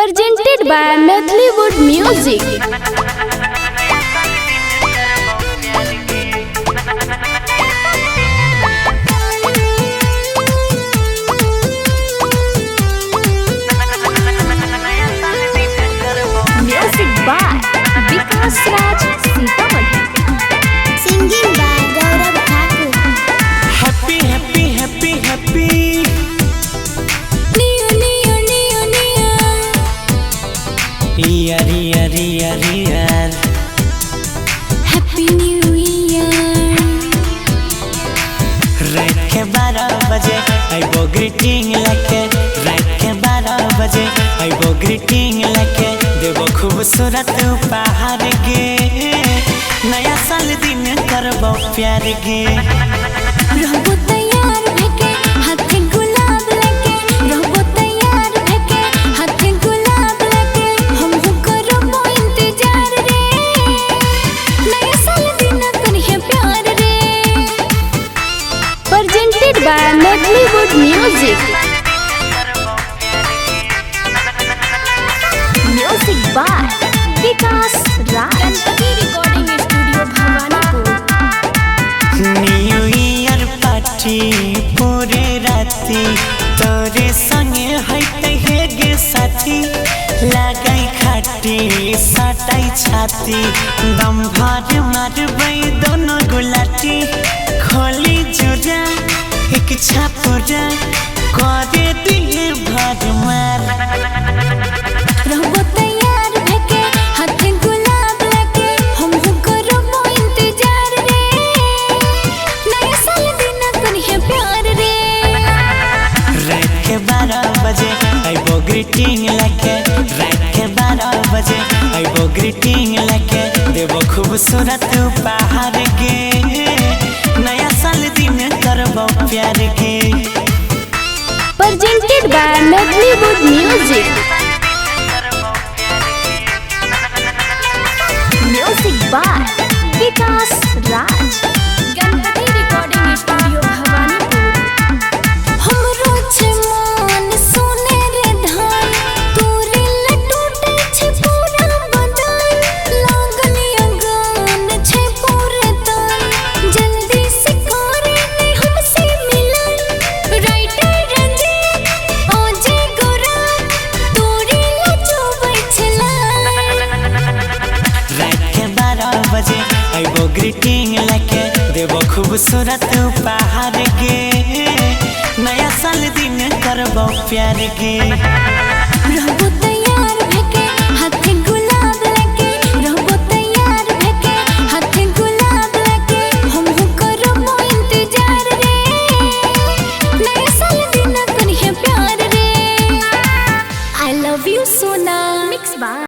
presented by Methleywood Music. Music by Vikas Raj Sitamarhi. Singing by Gaurav Thakur. Happy, happy, happy, happy. Year, year, year, year. Happy New Year. रात के 12 बजे आइबो greeting लेके। रात के 12 बजे आइबो ग्रीटिंग लेके। देबो खूबसूरत उपहार गे। नया साल दिन करबो प्यार गे। रहबो तैयार भेके हाथे गुलाब लेके। रहबो तैयार भेके हाथे गुलाब लेके। हमहु करबो इंतजार रे। नया साल दिन करिहे प्यार रे। Presented by Methleywood Music. Music by Vikas Raj. Ganpati recording studio Bhawanipur. New year party पूरे राती तोरे संगे होते हे गे साथी। लगाई खाटी सटाई छाती दम भर मारबै दोनों गुलाटी। खोली जोड़ा एक छापुरा करे दिए भर मार। रहबो तैयार भेके हाथे गुलाब लेके। हमहु करबो इंतजार रे। नया साल दिन करिहे प्यार रे। रात के 12 बजे आइबो ग्रीटिंग लेके। रात के 12 बजे आइबो ग्रीटिंग लेके। देबो खूबसूरत उपहार गे। नया साल दिन करबो प्यार गे। Presented by Methleywood Music. Music by Vikas Raj. Ganpati recording studio Bhawanipur. हमरो छे मन सोने रे धान। तोरे लटोटे छे पूरा बदन। लागल अगन छे पूरे तन। जल्दी से करे ने हमसे मिलन। राइटर रंजीत ओजे गोरा तोरे लचोबै छला। रात के 12 बजे आइबो ग्रीटिंग लेके। देबो खूबसूरत उपहार गे। नया साल दिन करबो प्यार गे। रहबो तैयार भेके हाथे गुलाब लेके। रहबो तैयार भेके हाथे गुलाब लेके। हमहु करबो इंतजार रे। नया साल दिन करिहे प्यार रे। I love you Sona. Mix by